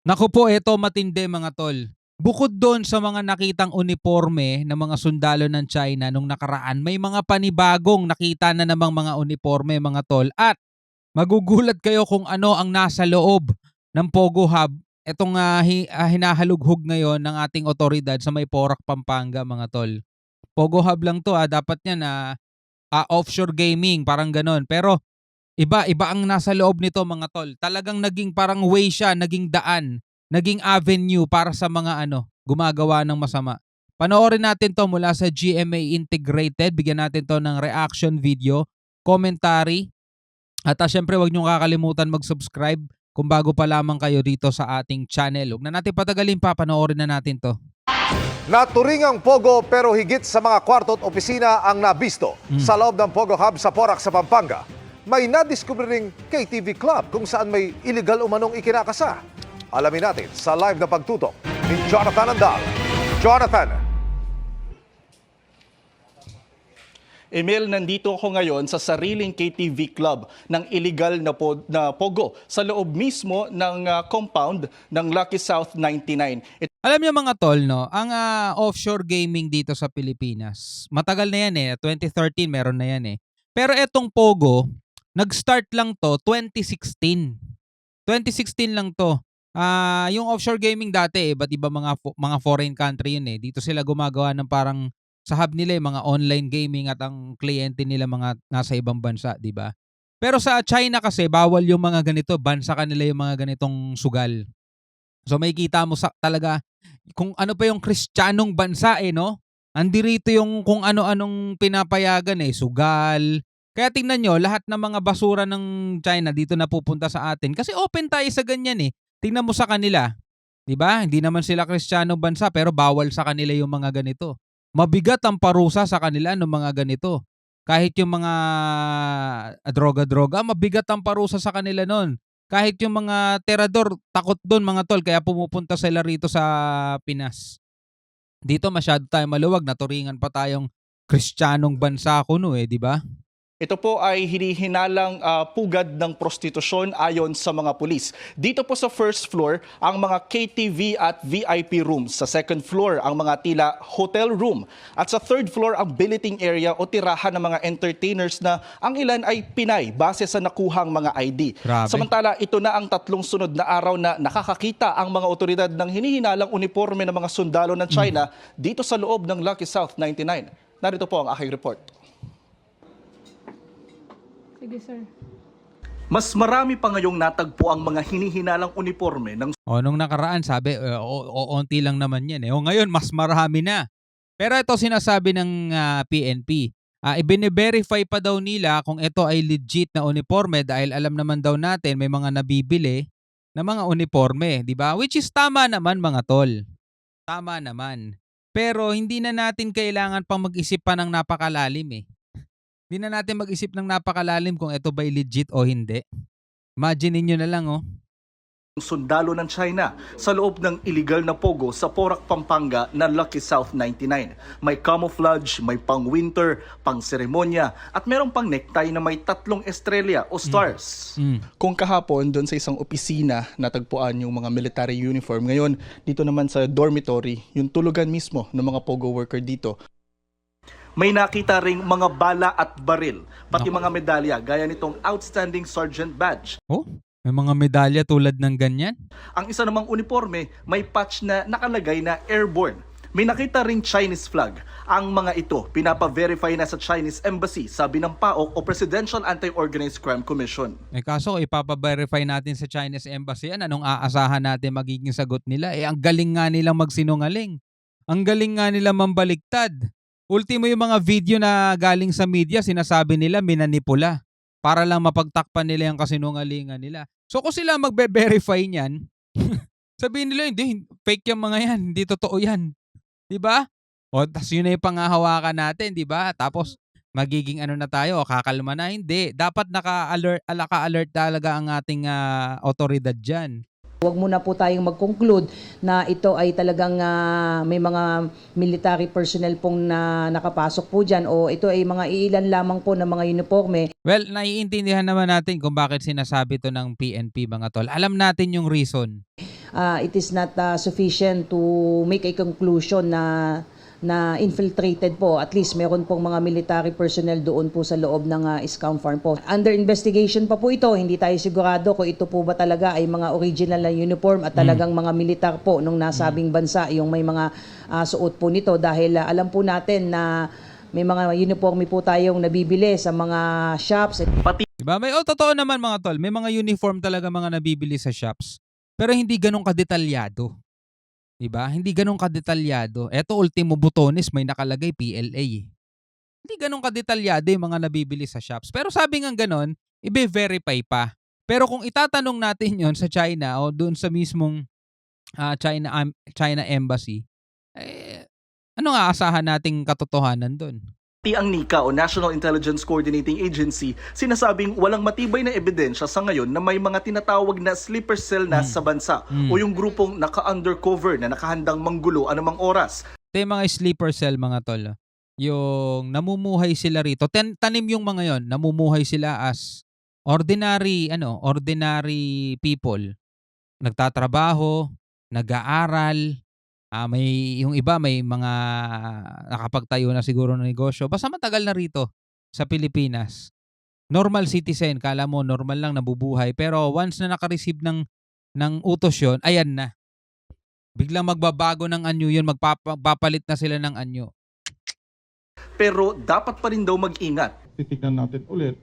Naku po, eto matindi mga tol. Bukod doon sa mga nakitang uniforme ng mga sundalo ng China nung nakaraan, may mga panibagong nakita na namang mga uniforme mga tol. At magugulat kayo kung ano ang nasa loob ng Pogo Hub. Itong hinahalughog ngayon ng ating otoridad sa may Porac, Pampanga mga tol. Pogo Hub lang to, dapat yan na offshore gaming, parang ganon. Pero iba ang nasa loob nito mga tol. Talagang naging parang way siya, naging daan, naging avenue para sa mga gumagawa ng masama. Panoorin natin to mula sa GMA Integrated. Bigyan natin to ng reaction video, commentary. At syempre wag niyo kakalimutan mag-subscribe kung bago pa lamang kayo dito sa ating channel. Huwag na natin patagalin pa, panoorin na natin to. Naturingang Pogo pero higit sa mga kwarto at opisina ang nabisto sa loob ng Pogo Hub sa Porac sa Pampanga. May nadiskubre ring KTV Club kung saan may illegal umanong ikinakasa. Alamin natin sa live na pagtutok ni Jonathan Andal. Jonathan! Emil, nandito ako ngayon sa sariling KTV Club ng illegal na Pogo sa loob mismo ng compound ng Lucky South 99. Alam niyo mga tol, no, ang offshore gaming dito sa Pilipinas, matagal na yan 2013 meron na yan Pero etong Pogo, nag-start lang to 2016. 2016 lang to. Yung offshore gaming dati iba't iba mga foreign country yun Dito sila gumagawa ng parang sa hub nila mga online gaming at ang kliyente nila mga nasa ibang bansa, di ba? Pero sa China kasi bawal yung mga ganito, bansa kanila yung mga ganitong sugal. So may kita mo talaga kung ano pa yung Kristiyanong bansa no? Andirito yung kung ano-anong pinapayagan sugal. Kaya tingnan nyo, lahat ng mga basura ng China dito na pupunta sa atin. Kasi open tayo sa ganyan Tingnan mo sa kanila. Diba? Hindi naman sila Kristiyanong bansa pero bawal sa kanila yung mga ganito. Mabigat ang parusa sa kanila ng mga ganito. Kahit yung mga droga-droga, mabigat ang parusa sa kanila nun. Kahit yung mga terador, takot doon mga tol, kaya pumupunta sila rito sa Pinas. Dito masyado tayo maluwag, naturingan pa tayong Kristiyanong bansa kuno di ba? Ito po ay hinihinalang pugad ng prostitusyon ayon sa mga pulis. Dito po sa first floor, ang mga KTV at VIP rooms. Sa second floor, ang mga tila hotel room. At sa third floor, ang billeting area o tirahan ng mga entertainers na ang ilan ay Pinay base sa nakuhang mga ID. Grabe. Samantala, ito na ang tatlong sunod na araw na nakakakita ang mga otoridad ng hinihinalang uniforme ng mga sundalo ng China dito sa loob ng Lucky South 99. Narito po ang aking report. Sige, sir. Mas marami pa ngayong natagpo ang mga hinihinalang uniforme ng nung nakaraan sabi, onti lang naman yan ngayon mas marami na. Pero ito sinasabi ng PNP. Ibine-verify pa daw nila kung ito ay legit na uniforme dahil alam naman daw natin may mga nabibili na mga uniforme, di ba? Which is tama naman mga tol. Tama naman. Pero hindi na natin kailangan pang mag-isip pa ng napakalalim Hindi na natin mag-isip ng napakalalim kung ito ba'y legit o hindi. Imagine niyo na lang sundalo ng China sa loob ng illegal na Pogo sa Porac, Pampanga na Lucky South 99. May camouflage, may pang-winter, pang-seremonya at merong pang necktie na may 3 estrella o stars. Kung kahapon doon sa isang opisina natagpuan yung mga military uniform, ngayon dito naman sa dormitory, yung tulugan mismo ng mga Pogo worker dito. May nakita ring mga bala at baril, pati mga medalya gaya nitong Outstanding Sergeant Badge. May mga medalya tulad ng ganyan? Ang isa namang uniforme, may patch na nakalagay na airborne. May nakita ring Chinese flag. Ang mga ito, pinapa-verify na sa Chinese Embassy, sabi ng PAOK o Presidential Anti-Organized Crime Commission. Kaso ipapa-verify natin sa Chinese Embassy anong aasahan natin magiging sagot nila? Ang galing nga nilang magsinungaling. Ang galing nga nilang mambaliktad. Ultimo yung mga video na galing sa media, sinasabi nila minanipula para lang mapagtakpan nila yung kasinungalingan nila. So kung sila magbe-verify niyan, sabihin nila, hindi, fake yung mga yan, hindi totoo yan. Diba? Tas yun na yung pangahawakan natin, diba? Tapos magiging na tayo, kakalma na, hindi. Dapat naka-alert talaga ang ating otoridad dyan. Huwag muna po tayong mag-conclude na ito ay talagang may mga military personnel pong nakapasok po dyan o ito ay mga ilan lamang po ng mga uniforme. Well, naiintindihan naman natin kung bakit sinasabi to ng PNP mga tol. Alam natin yung reason. it is not sufficient to make a conclusion na infiltrated po. At least meron pong mga military personnel doon po sa loob ng scam farm po. Under investigation pa po ito, hindi tayo sigurado kung ito po ba talaga ay mga original na uniform at talagang mga militar po nung nasabing bansa yung may mga suot po nito, dahil alam po natin na may mga uniforme po tayong nabibili sa mga shops. Diba? Totoo naman mga tol, may mga uniform talaga mga nabibili sa shops. Pero hindi ganun kadetalyado. Diba? Hindi ganun kadetalyado. Eto, ultimo botones, may nakalagay PLA. Hindi ganun kadetalyado yung mga nabibili sa shops. Pero sabi nga ganun, i-verify pa. Pero kung itatanong natin yon sa China o doon sa mismong China Embassy, ano nga asahan nating katotohanan doon? Ang NICA o National Intelligence Coordinating Agency sinasabing walang matibay na ebidensya sa ngayon na may mga tinatawag na sleeper cell na sa bansa o yung grupong naka-undercover na nakahandang manggulo anumang oras. Ito yung mga sleeper cell mga tol. Yung namumuhay sila rito. Tanim yung mga yon. Namumuhay sila as ordinary people. Nagtatrabaho, nag-aaral, yung iba may mga nakapagtayo na siguro ng negosyo. Basta matagal na rito sa Pilipinas. Normal citizen, kala mo normal lang nabubuhay. Pero once na naka-receive ng utos yun, ayan na. Biglang magbabago ng anyo yun, magpapalit na sila ng anyo. Pero dapat pa rin daw mag-ingat. Titignan natin ulit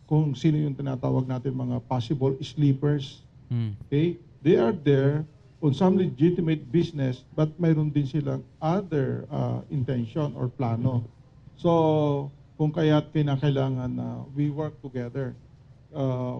kung sino yung tinatawag natin mga possible sleepers. Okay? They are there on some legitimate business, but mayroon din silang other intention or plano. So, kung kaya't kinakailangan na we work together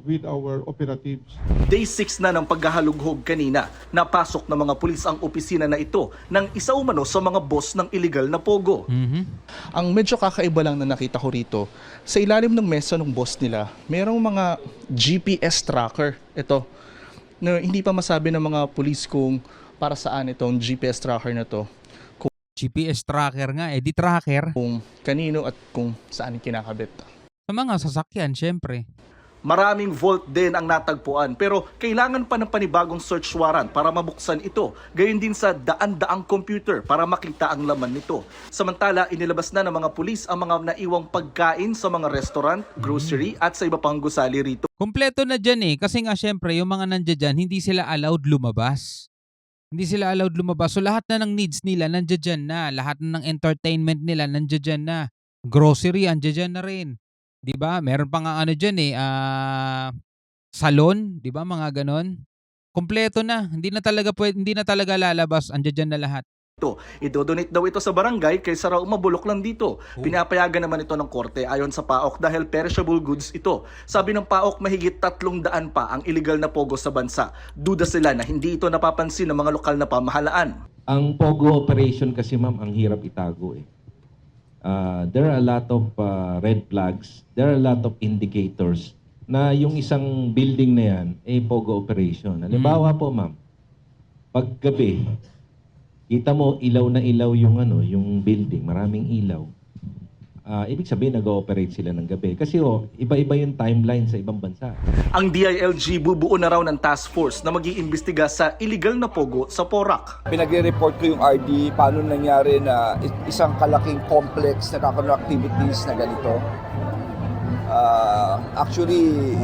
with our operatives. Day 6 na ng paghahalughog kanina, napasok ng mga pulis ang opisina na ito ng isa umano sa mga boss ng illegal na pogo. Ang medyo kakaiba lang na nakita ko rito, sa ilalim ng mesa ng boss nila, merong mga GPS tracker. Ito, na hindi pa masabi ng mga pulis kung para saan itong GPS tracker na to. GPS tracker nga, di tracker. Kung kanino at kung saan kinakabit. Sa mga sasakyan, syempre. Maraming vault din ang natagpuan pero kailangan pa ng panibagong search warrant para mabuksan ito. Gayon din sa daan-daang computer para makita ang laman nito. Samantala, inilabas na ng mga pulis ang mga naiwang pagkain sa mga restaurant, grocery at sa iba pang gusali rito. Kompleto na dyan kasi nga syempre yung mga nandiyan dyan, hindi sila allowed lumabas. Hindi sila allowed lumabas. So lahat na ng needs nila nandiyan dyan na. Lahat na ng entertainment nila nandiyan dyan na. Grocery, nandiyan dyan na rin. 'Di ba? Meron pa nga diyan salon, 'di ba? Mga ganon. Kompleto na. Hindi na talaga lalabas. Andiyan dyan na lahat. Idodonate daw ito sa barangay kaysa raw mabulok lang dito. Pinapayagan naman ito ng korte ayon sa PAOK dahil perishable goods ito. Sabi ng PAOK mahigit 300 pa ang illegal na pogo sa bansa. Duda sila na hindi ito napapansin ng mga lokal na pamahalaan. Ang pogo operation kasi ma'am ang hirap itago there are a lot of red flags, there are a lot of indicators na yung isang building na yan ay pogo operation. Halimbawa po ma'am, paggabi, kita mo ilaw na ilaw yung building, maraming ilaw. Ibig sabihin nag-ooperate sila ng gabi. Kasi iba-iba yung timeline sa ibang bansa. Ang DILG bubuo na raw ng task force na mag-iimbestiga sa illegal na pogo sa Porac. Pinag-report ko yung RD paano nangyari na isang kalaking complex na kakaroon activities na ganito. Actually,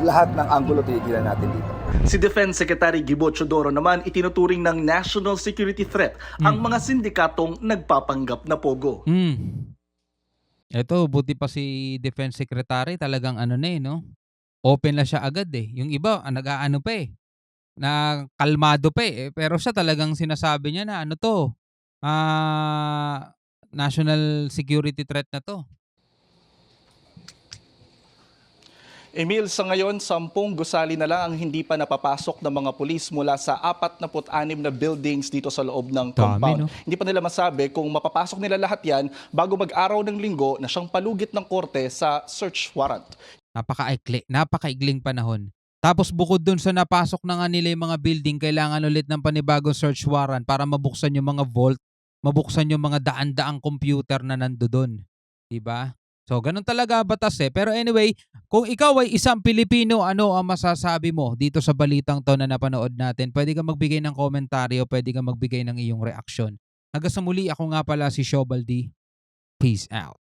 lahat ng anggulo tinitingnan natin dito. Si Defense Secretary Gibo Chodoro naman itinuturing ng national security threat ang mga sindikatong nagpapanggap na pogo. Ito, buti pa si Defense Secretary, talagang no? Open na siya agad Yung iba, nag-aano pa na kalmado pa Pero siya talagang sinasabi niya na national security threat na to. Emil, sa ngayon, 10 gusali na lang ang hindi pa napapasok ng mga pulis mula sa 46 na buildings dito sa loob ng compound. Dami, no? Hindi pa nila masabi kung mapapasok nila lahat yan bago mag-araw ng linggo na siyang palugit ng korte sa search warrant. Napakaigling panahon. Tapos bukod dun sa napasok na nga nila yung mga building, kailangan ulit ng panibagong search warrant para mabuksan yung mga vault, mabuksan yung mga daan-daang computer na nandoon. Diba? So, ganun talaga batas eh. Pero anyway, kung ikaw ay isang Pilipino, ano ang masasabi mo dito sa balitang to na napanood natin? Pwede ka magbigay ng komentaryo, pwede ka magbigay ng iyong reaksyon. Hanggang sa muli, ako nga pala si Shobaldi. Peace out.